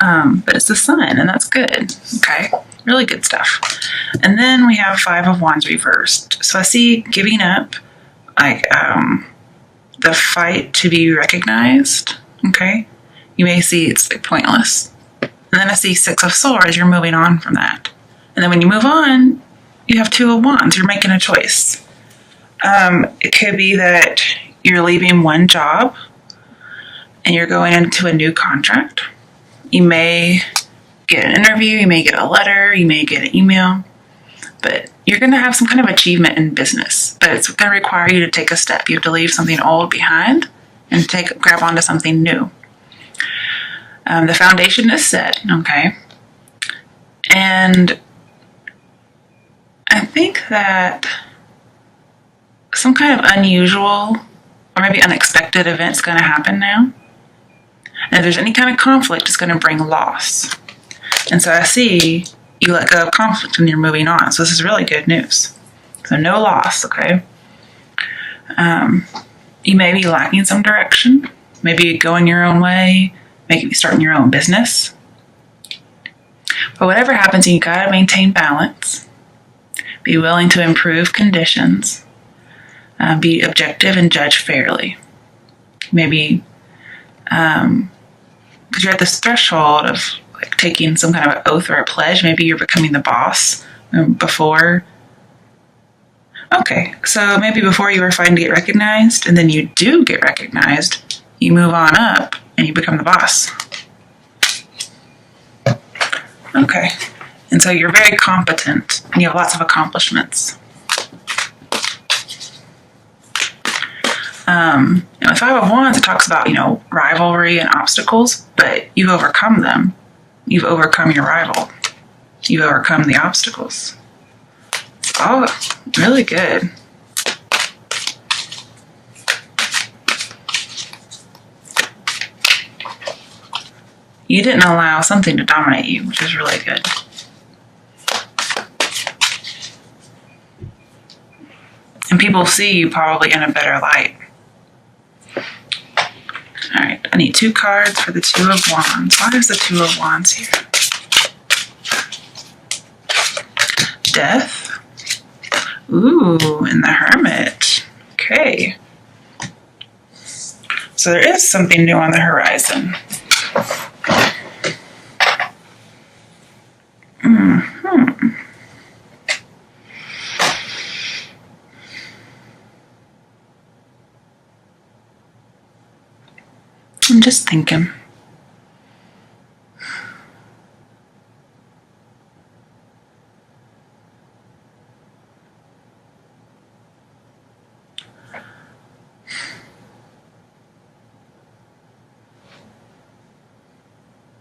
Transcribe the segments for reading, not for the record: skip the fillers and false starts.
But it's the sun, and that's good. Okay, really good stuff. And then we have Five of Wands reversed. So I see giving up, like the fight to be recognized. Okay, you may see it's like pointless. And then I see Six of Swords. You're moving on from that. And then when you move on, you have Two of Wands. You're making a choice. It could be that you're leaving one job and you're going into a new contract. You may get an interview, you may get a letter, you may get an email, but you're going to have some kind of achievement in business. But it's going to require you to take a step. You have to leave something old behind and grab onto something new. The foundation is set, okay? And I think that some kind of unusual or maybe unexpected event's going to happen now. And if there's any kind of conflict, it's going to bring loss. And so I see you let go of conflict and you're moving on. So this is really good news. So no loss, okay? You may be lacking some direction. Maybe going your own way. Maybe starting your own business. But whatever happens, you got to maintain balance. Be willing to improve conditions. Be objective and judge fairly. Maybe because you're at this threshold of like taking some kind of an oath or a pledge. Maybe you're becoming the boss before. Okay, so maybe before you were fighting to get recognized, and then you do get recognized, you move on up and you become the boss. Okay, and so you're very competent and you have lots of accomplishments. With Five of Wands, it talks about, rivalry and obstacles, but you've overcome them. You've overcome your rival. You've overcome the obstacles. It's all really good. You didn't allow something to dominate you, which is really good. And people see you probably in a better light. All right, I need 2 cards for the Two of Wands. Why is the Two of Wands here? Death. Ooh, and the Hermit. Okay. So there is something new on the horizon. I'm just thinking.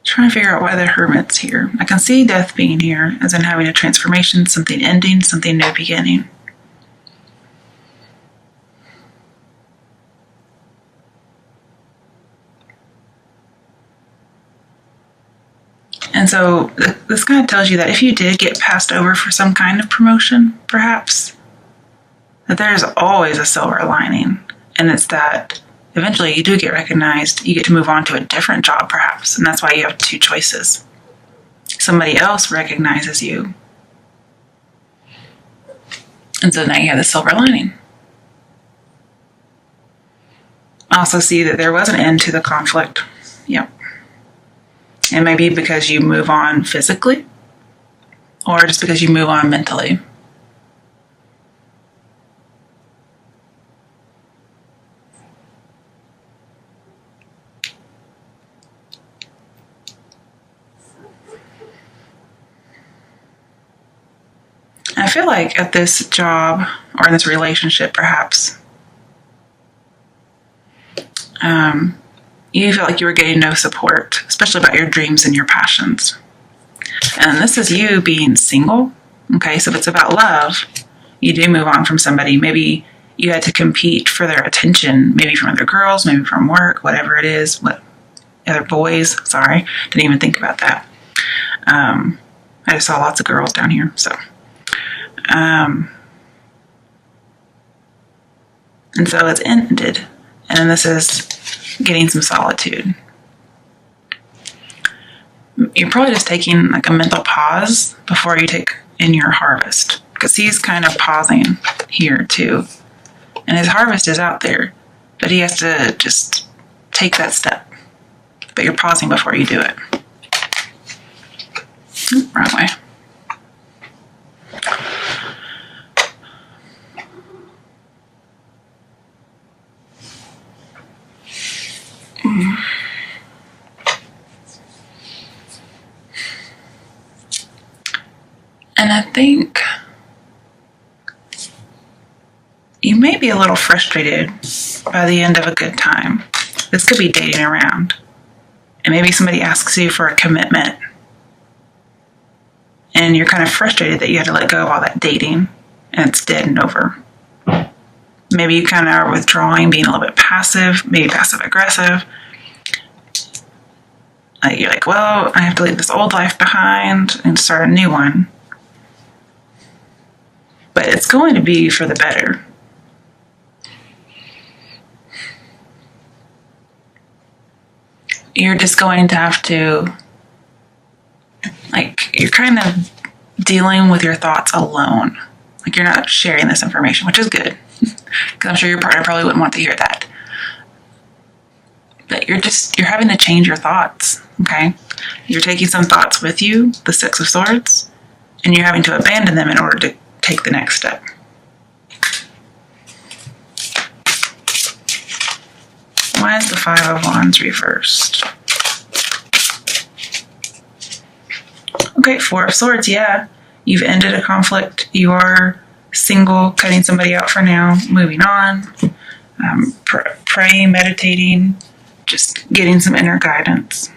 Trying to figure out why the Hermit's here. I can see death being here, as in having a transformation, something ending, something new beginning. And so this kind of tells you that if you did get passed over for some kind of promotion, perhaps, that there's always a silver lining. And it's that eventually you do get recognized, you get to move on to a different job perhaps. And that's why you have 2 choices. Somebody else recognizes you. And so now you have the silver lining. I also see that there was an end to the conflict. Yep. And maybe because you move on physically, or just because you move on mentally. I feel like at this job, or in this relationship perhaps, you felt like you were getting no support, especially about your dreams and your passions. And this is you being single. Okay, so if it's about love, you do move on from somebody. Maybe you had to compete for their attention, maybe from other girls, maybe from work, whatever it is, other boys. Sorry, didn't even think about that. I just saw lots of girls down here, so. And so it's ended. And this is getting some solitude. you're probably just taking like a mental pause before you take in your harvest, because he's kind of pausing here too, and his harvest is out there, but he has to just take that step. But you're pausing before you do it. Wrong way. And I think you may be a little frustrated by the end of a good time. This could be dating around. And maybe somebody asks you for a commitment. And you're kind of frustrated that you had to let go of all that dating and it's dead and over. Maybe you kind of are withdrawing, being a little bit passive, maybe passive aggressive. You're like, well, I have to leave this old life behind and start a new one. But it's going to be for the better. You're just going to have to, you're kind of dealing with your thoughts alone. Like, you're not sharing this information, which is good. Because I'm sure your partner probably wouldn't want to hear that. But you're having to change your thoughts, okay? You're taking some thoughts with you, the Six of Swords, and you're having to abandon them in order to take the next step. Why is the Five of Wands reversed? Okay, Four of Swords, yeah. You've ended a conflict. You are single, cutting somebody out for now, moving on, praying, meditating, just getting some inner guidance.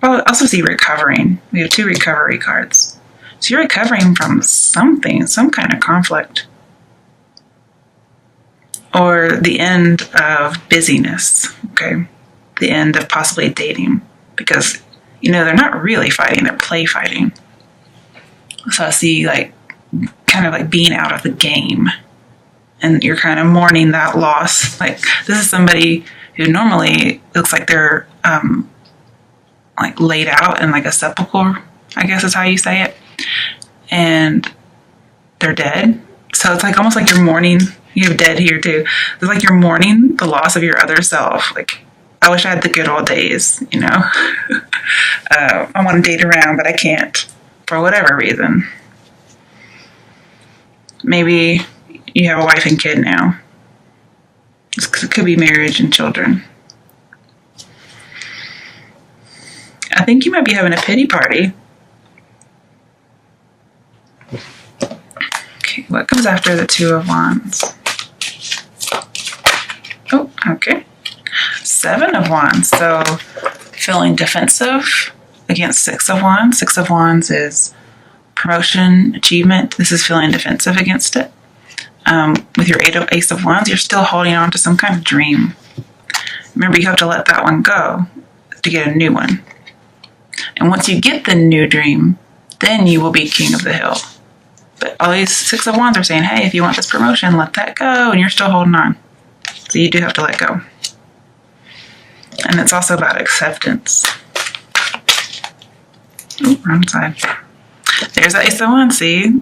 I also see recovering. We have 2 recovery cards. So you're recovering from something, some kind of conflict. Or the end of busyness, okay? The end of possibly dating. Because, they're not really fighting, they're play fighting. So I see, kind of being out of the game. And you're kind of mourning that loss. This is somebody who normally looks like they're, laid out in a sepulcher, I guess is how you say it. And they're dead. So it's almost like you're mourning. You have dead here too. It's like you're mourning the loss of your other self. I wish I had the good old days, I want to date around, but I can't for whatever reason. Maybe you have a wife and kid now. It could be marriage and children. I think you might be having a pity party. Okay, what comes after the Two of Wands? Oh, okay. Seven of Wands. So feeling defensive against Six of Wands. Six of Wands is promotion, achievement. This is feeling defensive against it. With your Ace of Wands, you're still holding on to some kind of dream. Remember, you have to let that one go to get a new one. And once you get the new dream, then you will be king of the hill. But all these Six of Wands are saying, hey, if you want this promotion, let that go, and you're still holding on. So you do have to let go. And it's also about acceptance. Oh, wrong side. There's the Ace of Wands, see,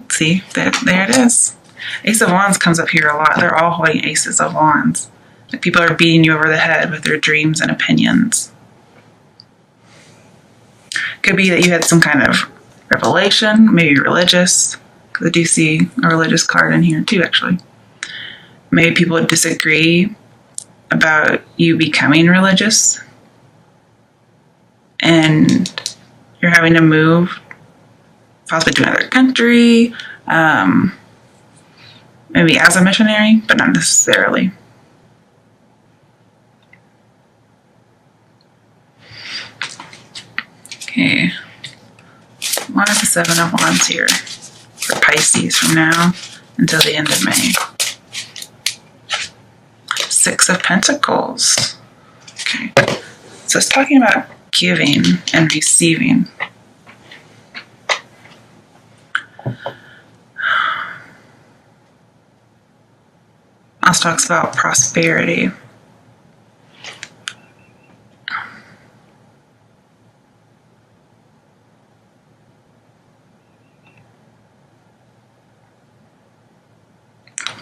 there it is. Ace of Wands comes up here a lot. They're all holding Aces of Wands. People are beating you over the head with their dreams and opinions. Could be that you had some kind of revelation, maybe religious, because I do see a religious card in here too, actually. Maybe people disagree about you becoming religious, and you're having to move possibly to another country, maybe as a missionary, but not necessarily. Okay, what is the Seven of Wands here for Pisces from now until the end of May? Six of Pentacles. Okay, so it's talking about giving and receiving. Also talks about prosperity.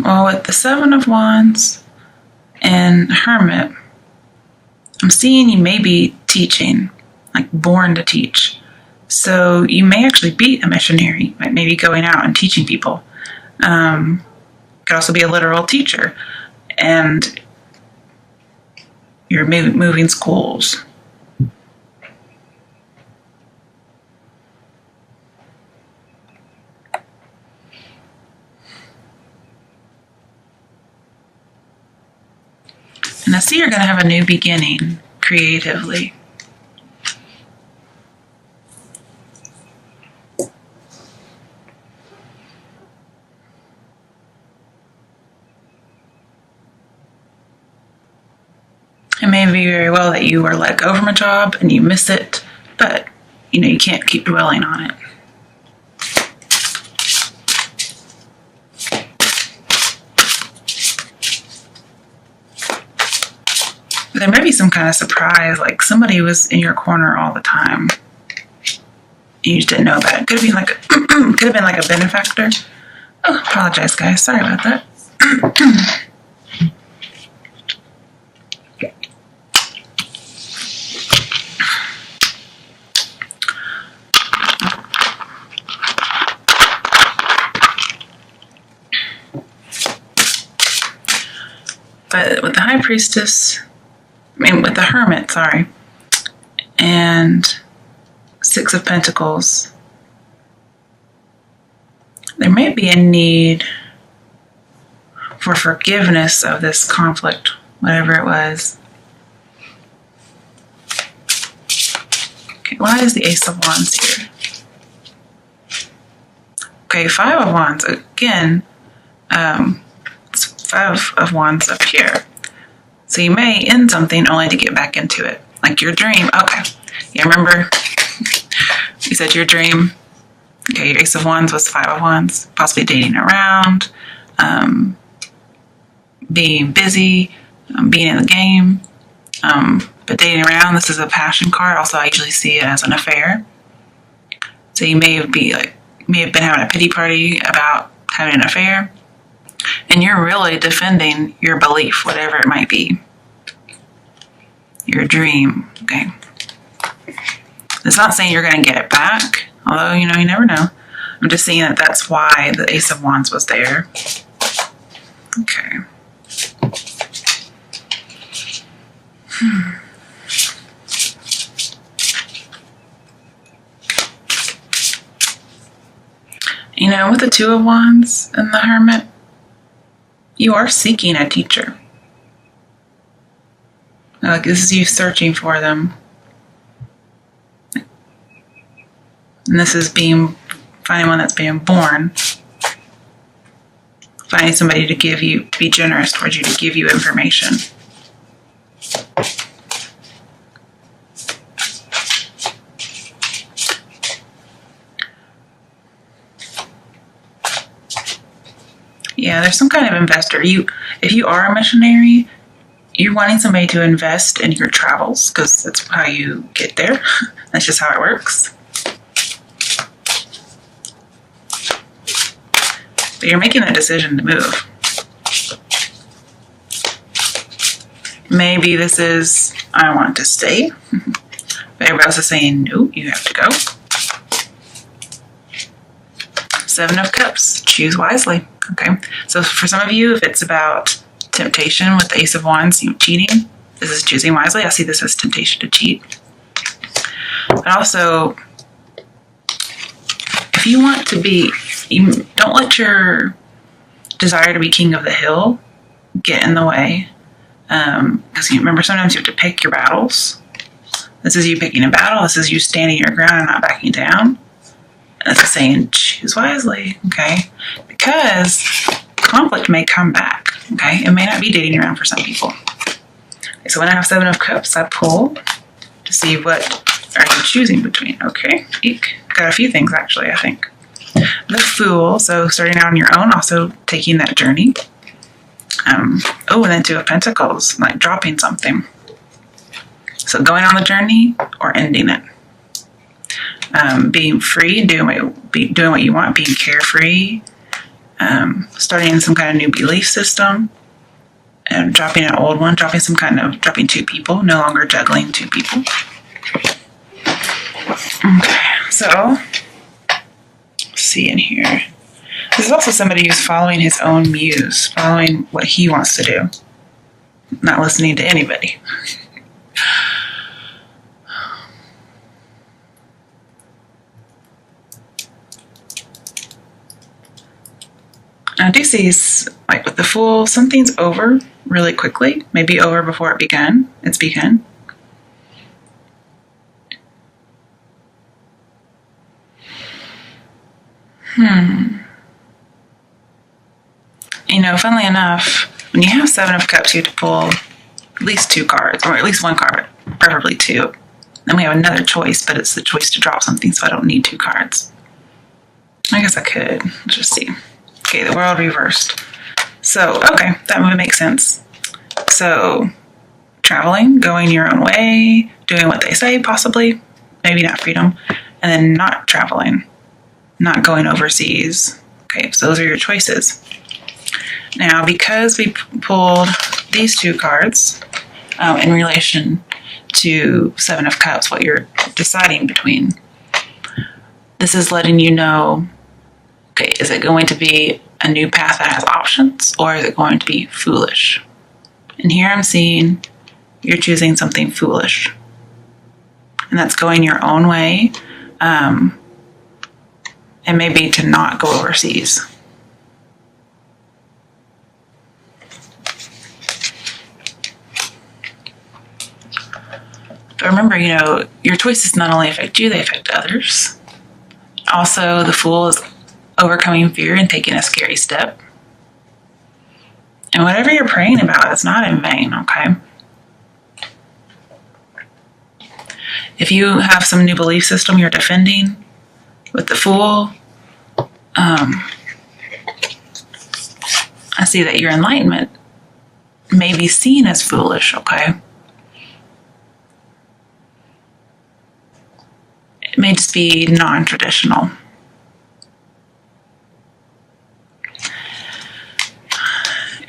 Well, with the Seven of Wands and Hermit, I'm seeing you may be teaching, like born to teach. So you may actually be a missionary, like maybe going out and teaching people. Could also be a literal teacher. And you're moving schools. And I see you're going to have a new beginning creatively. It may be very well that you were let go from a job and you miss it, but you can't keep dwelling on it. There may be some kind of surprise, like somebody was in your corner all the time. You just didn't know about it. Could have been like a benefactor. Oh, apologize, guys. Sorry about that. But with the High Priestess, with the Hermit, sorry, and Six of Pentacles, there may be a need for forgiveness of this conflict, whatever it was. Okay, why is the Ace of Wands here? Okay, Five of Wands, again, it's Five of Wands up here. So you may end something only to get back into it. Like your dream. Okay. Yeah, remember you said your dream. Okay, your Ace of Wands was Five of Wands. Possibly dating around, being busy, being in the game. But dating around, this is a passion card. Also, I usually see it as an affair. So you may have been having a pity party about having an affair. And you're really defending your belief, whatever it might be. Your dream, okay? It's not saying you're going to get it back, although, you never know. I'm just saying that that's why the Ace of Wands was there. Okay. With the Two of Wands and the Hermit, you are seeking a teacher. Like this is you searching for them. And this is finding one that's being born. Finding somebody to be generous towards you, to give you information. Yeah, there's some kind of investor. If you are a missionary, you're wanting somebody to invest in your travels because that's how you get there. That's just how it works. But you're making a decision to move. Maybe this is, I want to stay. But everybody else is saying, no, you have to go. Seven of Cups, choose wisely. Okay, so for some of you, if it's about temptation with the Ace of Wands, cheating, this is choosing wisely. I see this as temptation to cheat. But also, if you want to don't let your desire to be king of the hill get in the way. Because you remember, sometimes you have to pick your battles. This is you picking a battle. This is you standing your ground and not backing down. And it's saying, choose wisely, okay? Because conflict may come back, okay? It may not be dating around for some people. Okay, so when I have Seven of Cups, I pull to see what are you choosing between, okay? Eek. Got a few things, actually, I think. The Fool, so starting out on your own, also taking that journey. And then Two of Pentacles, like dropping something. So going on the journey or ending it. Being free and doing what you want, being carefree, starting some kind of new belief system, and dropping an old one, dropping 2 people, no longer juggling 2 people. Okay, so let's see in here. This is also somebody who's following his own muse, following what he wants to do, not listening to anybody. I do see, like with the Fool, something's over really quickly, maybe over before it's begun. You know, funnily enough, when you have 7 of Cups, you have to pull at least 2 cards, or at least 1 card, preferably 2. Then we have another choice, but it's the choice to drop something, so I don't need 2 cards. I guess I could. Let's just see. Okay, the World reversed. So, okay, that would make sense. So, traveling, going your own way, doing what they say, possibly, maybe not freedom, and then not traveling, not going overseas. Okay, so those are your choices. Now, because we pulled these 2 cards in relation to 7 of Cups, what you're deciding between, this is letting you know, okay, is it going to be a new path that has options, or is it going to be foolish? And here I'm seeing you're choosing something foolish. And that's going your own way, and maybe to not go overseas. But remember, you know, your choices not only affect you, they affect others. Also, the Fool is overcoming fear and taking a scary step. And whatever you're praying about, it's not in vain, okay? If you have some new belief system you're defending with the Fool, I see that your enlightenment may be seen as foolish, okay? It may just be non-traditional.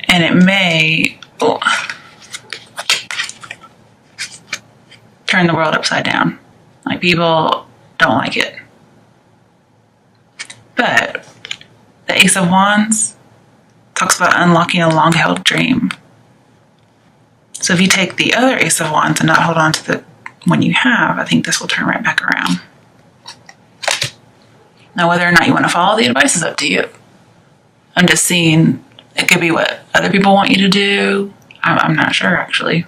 And it may turn the world upside down. Like, people don't like it. But the Ace of Wands talks about unlocking a long-held dream. So if you take the other Ace of Wands and not hold on to the one you have, I think this will turn right back around. Now, whether or not you want to follow the advice is up to you. I'm just seeing it could be what other people want you to do. I'm not sure, actually.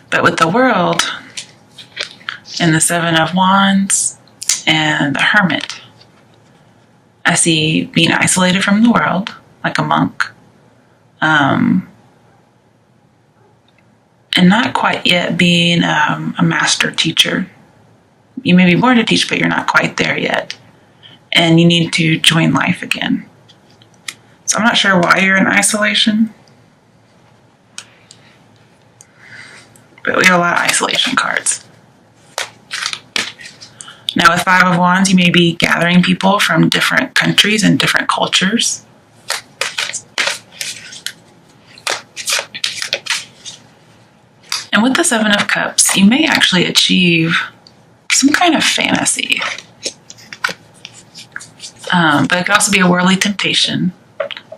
But with the World and the 7 of Wands and the Hermit, I see being isolated from the world, like a monk, and not quite yet being a master teacher. You may be born to teach, but you're not quite there yet. And you need to join life again. So I'm not sure why you're in isolation. But we have a lot of isolation cards. Now with 5 of Wands, you may be gathering people from different countries and different cultures. And with the 7 of Cups, you may actually achieve some kind of fantasy. But it could also be a worldly temptation.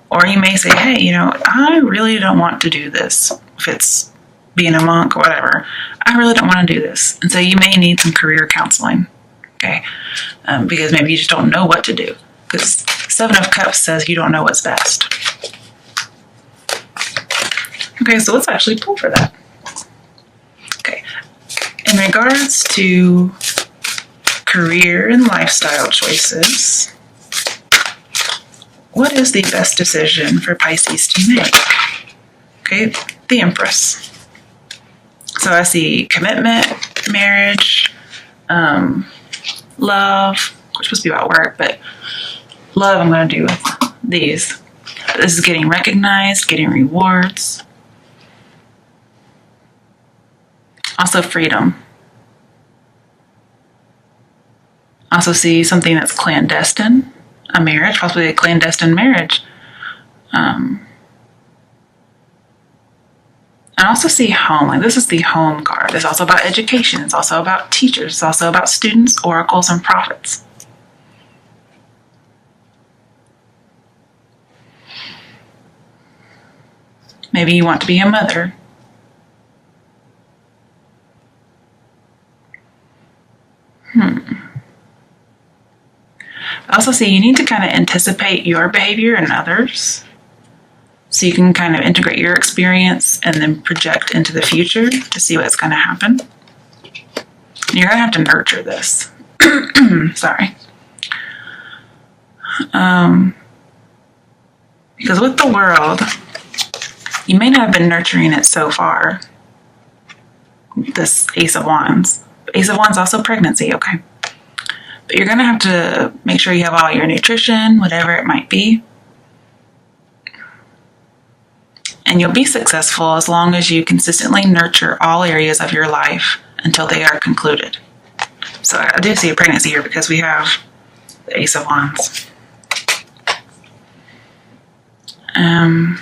Or you may say, hey, you know, I really don't want to do this. If it's being a monk or whatever, I really don't want to do this. And so you may need some career counseling, okay? Because maybe you just don't know what to do. Because 7 of Cups says you don't know what's best. Okay, so let's actually pull for that. Okay, in regards to career and lifestyle choices, what is the best decision for Pisces to make? Okay, the Empress. So I see commitment, marriage, love, which is supposed to be about work, but love I'm going to do with these. This is getting recognized, getting rewards. Also freedom. Also see something that's clandestine, a marriage, possibly a clandestine marriage. I also see home, like this is the home card. It's also about education. It's also about teachers. It's also about students, oracles, and prophets. Maybe you want to be a mother. I also see you need to kind of anticipate your behavior and others. So you can kind of integrate your experience and then project into the future to see what's going to happen. You're going to have to nurture this. Sorry. Because with the world, you may not have been nurturing it so far. This Ace of Wands. Ace of Wands also pregnancy, okay. But you're going to have to make sure you have all your nutrition, whatever it might be. And you'll be successful as long as you consistently nurture all areas of your life until they are concluded. So I do see a pregnancy here because we have the Ace of Wands. And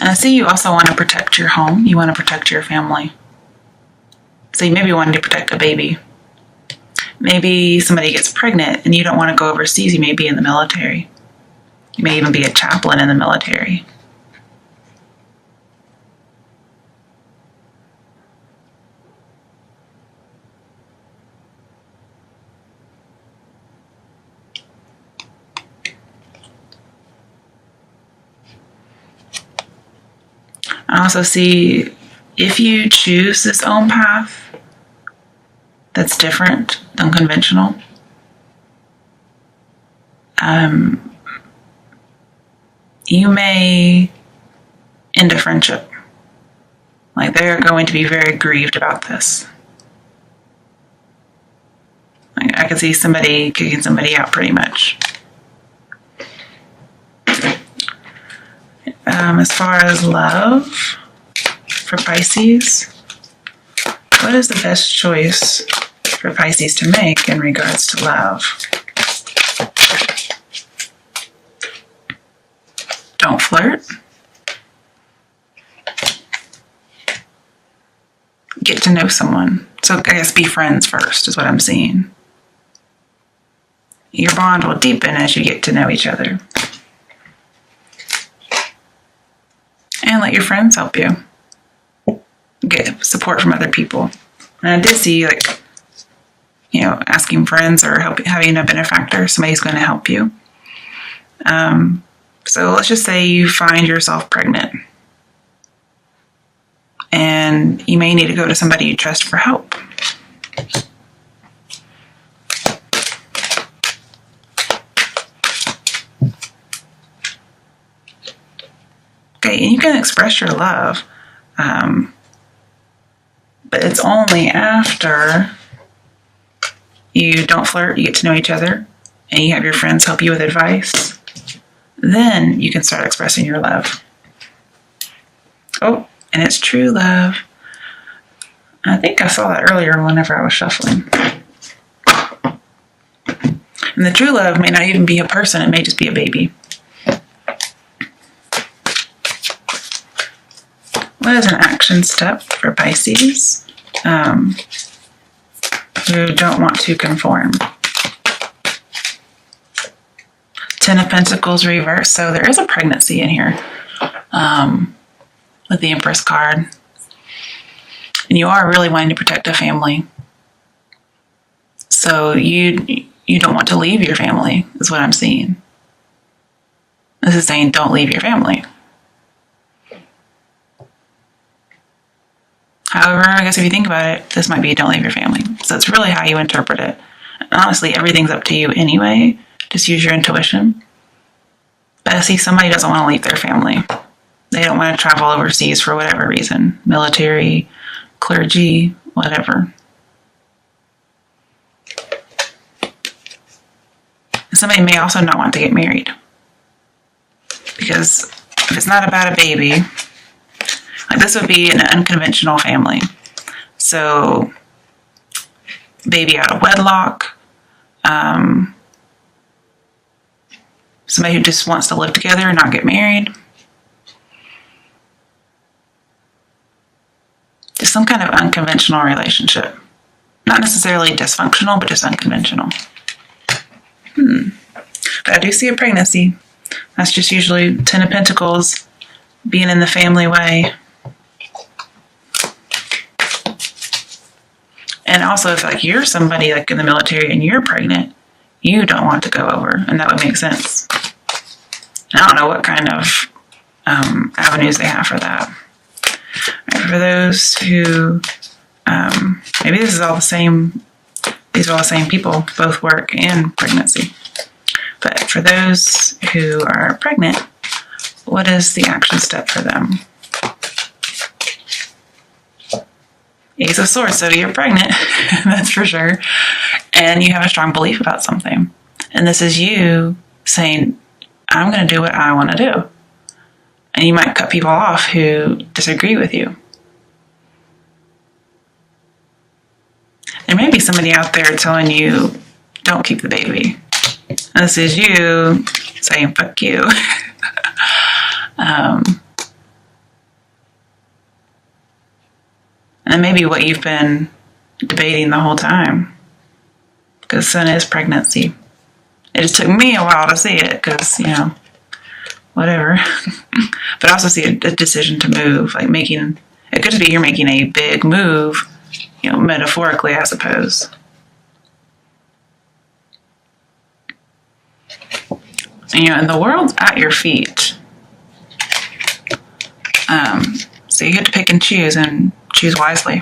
I see you also want to protect your home. You want to protect your family. So you maybe want to protect a baby. Maybe somebody gets pregnant and you don't want to go overseas. You may be in the military. You may even be a chaplain in the military. I also see if you choose this own path that's different than conventional, you may end a friendship. Like they're going to be very grieved about this. Like I could see somebody kicking somebody out pretty much. As far as love for Pisces, what is the best choice for Pisces to make in regards to love? Don't flirt. Get to know someone. So I guess be friends first is what I'm seeing. Your bond will deepen as you get to know each other. And let your friends help you. Get support from other people. And I did see, like, asking friends or having a benefactor, somebody's going to help you. So let's just say you find yourself pregnant. And you may need to go to somebody you trust for help. Okay, and you can express your love, but it's only after you don't flirt, you get to know each other, and you have your friends help you with advice. Then you can start expressing your love. Oh, and it's true love. I think I saw that earlier whenever I was shuffling. And the true love may not even be a person, it may just be a baby. What is an action step for Pisces who don't want to conform? Ten of Pentacles reverse. So there is a pregnancy in here with the Empress card. And you are really wanting to protect a family. So you don't want to leave your family, is what I'm seeing. This is saying don't leave your family. However, I guess if you think about it, this might be don't leave your family. So it's really how you interpret it. And honestly, everything's up to you anyway. Just use your intuition. But I see somebody doesn't want to leave their family. They don't want to travel overseas for whatever reason. Military, clergy, whatever. Somebody may also not want to get married. Because if it's not about a baby, like this would be an unconventional family. So, baby out of wedlock, somebody who just wants to live together and not get married, just some kind of unconventional relationship. Not necessarily dysfunctional, but just unconventional. But I do see a pregnancy. That's just usually 10 of Pentacles being in the family way. And also, if like you're somebody like in the military and you're pregnant, you don't want to go over, and that would make sense. And I don't know what kind of avenues they have for that. Right, for those who, maybe this is all the same, these are all the same people, both work and pregnancy. But for those who are pregnant, what is the action step for them? Ace of Swords, so you're pregnant, that's for sure. And you have a strong belief about something. And this is you saying, I'm going to do what I want to do. And you might cut people off who disagree with you. There may be somebody out there telling you, don't keep the baby. And this is you saying, fuck you. And maybe what you've been debating the whole time. Because Sun is pregnancy. It just took me a while to see it because, whatever. But I also see a decision to move. Like it could just be you're making a big move, metaphorically, I suppose. And the world's at your feet. So you get to pick and choose wisely.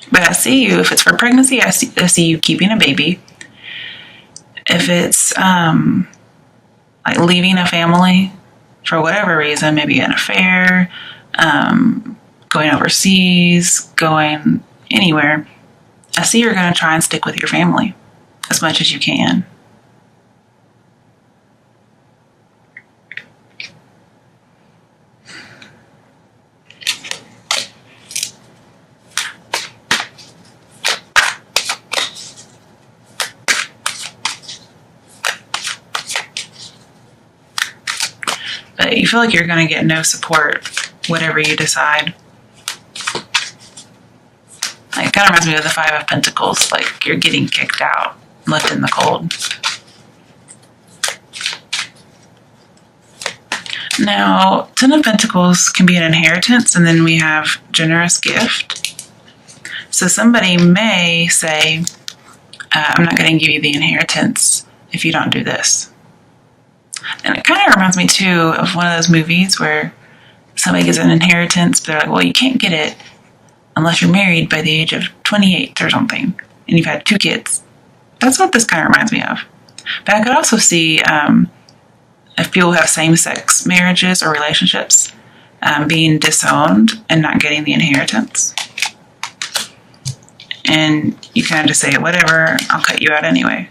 But I see you, if it's for pregnancy, I see you keeping a baby. If it's like leaving a family for whatever reason, maybe an affair, going overseas, going anywhere, I see you're going to try and stick with your family as much as you can. But you feel like you're going to get no support, whatever you decide. It kind of reminds me of the Five of Pentacles, like you're getting kicked out, left in the cold. Now, Ten of Pentacles can be an inheritance, and then we have generous gift. So somebody may say, I'm not going to give you the inheritance if you don't do this. And it kind of reminds me, too, of one of those movies where somebody gets an inheritance, but they're like, well, you can't get it unless you're married by the age of 28 or something, and you've had 2 kids. That's what this kind of reminds me of. But I could also see if people have same-sex marriages or relationships being disowned and not getting the inheritance. And you kind of just say, whatever, I'll cut you out anyway.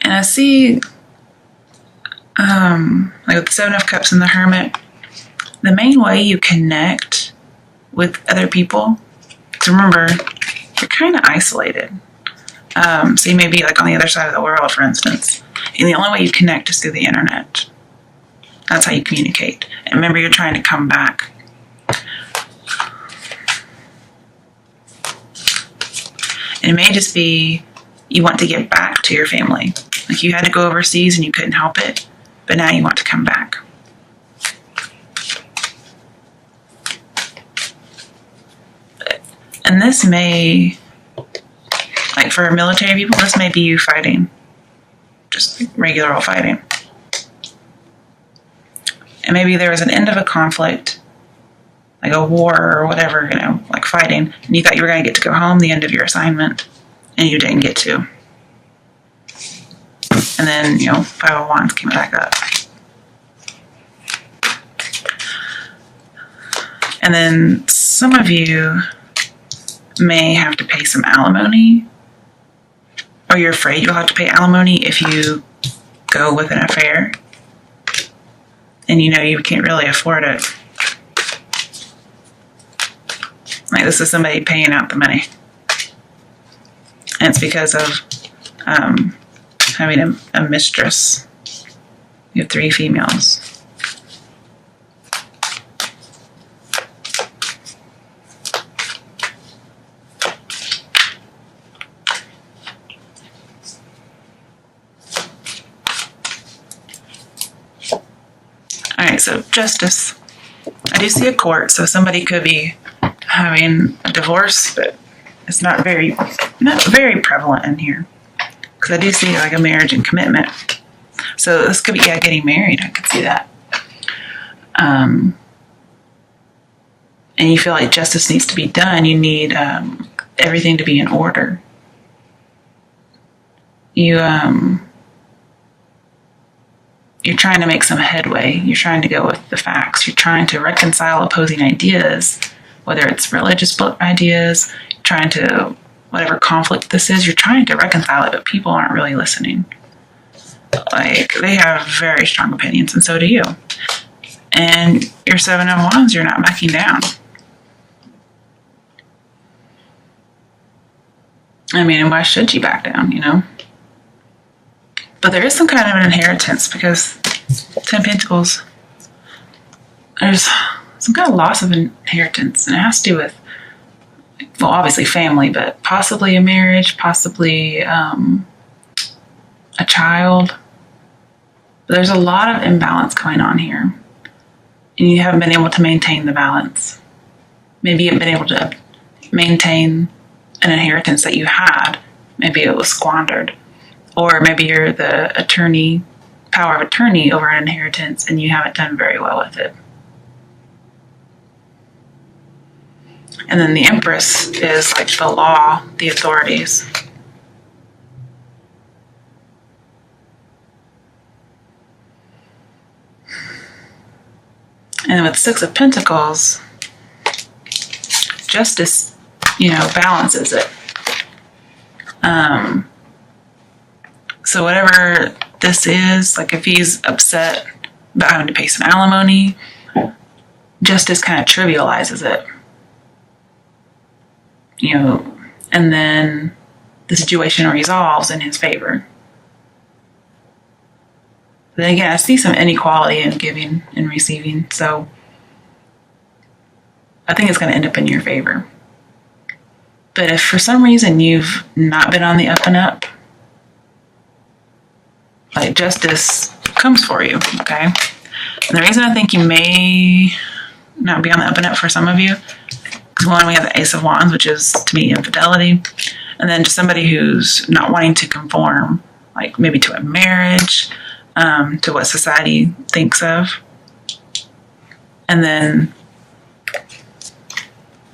And I see, like with the Seven of Cups and the Hermit, the main way you connect with other people, to remember, you're kind of isolated. So you may be like on the other side of the world, for instance, and the only way you connect is through the internet. That's how you communicate. And remember, you're trying to come back. And it may just be you want to get back to your family. Like you had to go overseas and you couldn't help it, but now you want to come back. And this may, like for military people, this may be you fighting. Just regular old fighting. And maybe there was an end of a conflict, like a war or whatever, like fighting, and you thought you were going to get to go home the end of your assignment, and you didn't get to. And then, Five of Wands came back up. And then some of you may have to pay some alimony, or you're afraid you'll have to pay alimony if you go with an affair and you know you can't really afford it. Like, this is somebody paying out the money. And it's because of having a mistress. You have 3 females. All right, so justice. I do see a court, so somebody could be having a divorce, but it's not very prevalent in here. Because I do see like a marriage and commitment. So this could be, yeah, getting married. I could see that. And you feel like justice needs to be done. You need everything to be in order. You're trying to make some headway. You're trying to go with the facts. You're trying to reconcile opposing ideas, whether it's religious ideas, trying to, whatever conflict this is, you're trying to reconcile it, but people aren't really listening. Like, they have very strong opinions, and so do you. And your 7 of Wands, you're not backing down. I mean, and why should you back down, you know? But there is some kind of an inheritance, because 10 Pentacles, there's some kind of loss of inheritance, and it has to do with, well, obviously family, but possibly a marriage, possibly a child. But there's a lot of imbalance going on here, and you haven't been able to maintain the balance. Maybe you haven't been able to maintain an inheritance that you had. Maybe it was squandered. Or maybe you're the power of attorney over an inheritance, and you haven't done very well with it. And then the Empress is like the law, the authorities. And then with 6 of Pentacles, justice, balances it. So whatever this is, like if he's upset about having to pay some alimony, justice kind of trivializes it. And then the situation resolves in his favor. But then again, I see some inequality in giving and receiving, so I think it's going to end up in your favor. But if for some reason you've not been on the up and up, like, justice comes for you, okay? And the reason I think you may not be on the up and up for some of you, because one, we have the Ace of Wands, which is, to me, infidelity. And then just somebody who's not wanting to conform, like maybe to a marriage, to what society thinks of. And then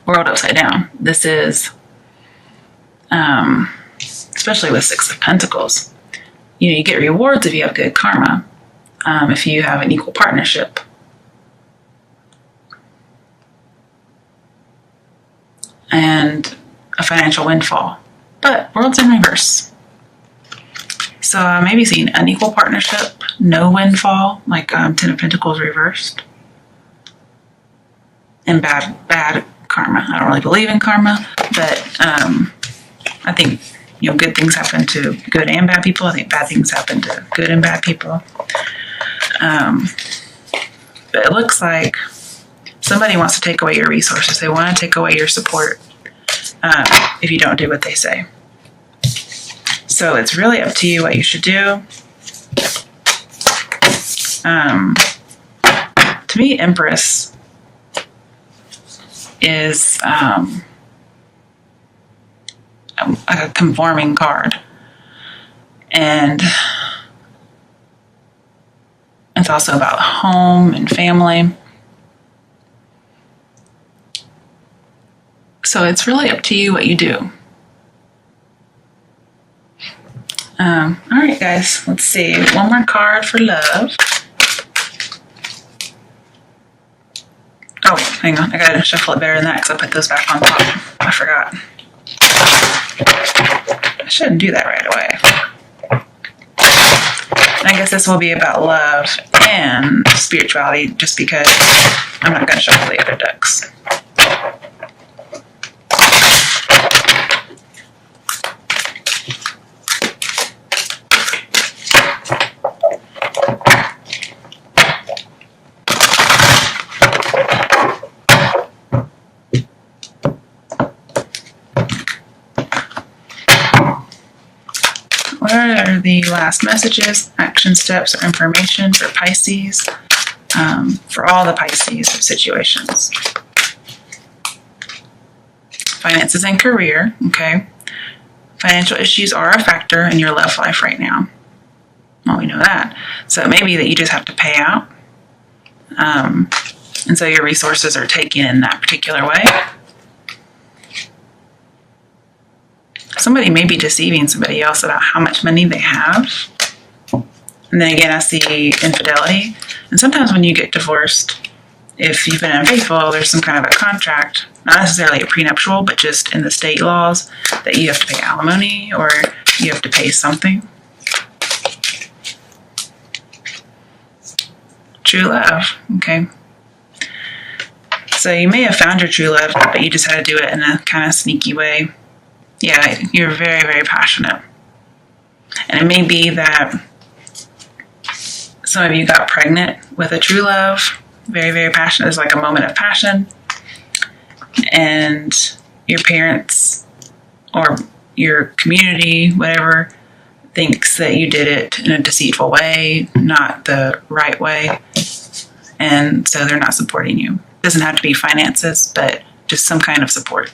world upside down. This is, especially with 6 of Pentacles, you get rewards if you have good karma, if you have an equal partnership. And a financial windfall. But world's in reverse. So maybe seeing unequal partnership, no windfall, like 10 of Pentacles reversed. And bad karma. I don't really believe in karma, but I think good things happen to good and bad people. I think bad things happen to good and bad people. But it looks like somebody wants to take away your resources. They want to take away your support if you don't do what they say. So it's really up to you what you should do. To me, Empress is a conforming card. And it's also about home and family. So it's really up to you what you do. All right, guys, let's see. One more card for love. Oh, hang on. I gotta shuffle it better than that because I put those back on top. I forgot. I shouldn't do that right away. I guess this will be about love and spirituality just because I'm not going to shuffle the other decks. What are the last messages, action steps, or information for Pisces, for all the Pisces situations? Finances and career, okay. Financial issues are a factor in your love life right now. Well, we know that. So it may be that you just have to pay out. And so your resources are taken in that particular way. Somebody may be deceiving somebody else about how much money they have. And then again, I see infidelity. And sometimes when you get divorced, if you've been unfaithful, there's some kind of a contract, not necessarily a prenuptial, but just in the state laws that you have to pay alimony or you have to pay something. True love, okay. So you may have found your true love, but you just had to do it in a kind of sneaky way. Yeah, you're very, very passionate. And it may be that some of you got pregnant with a true love. Very, very passionate. There's like a moment of passion. And your parents or your community, whatever, thinks that you did it in a deceitful way, not the right way. And so they're not supporting you. It doesn't have to be finances, but just some kind of support.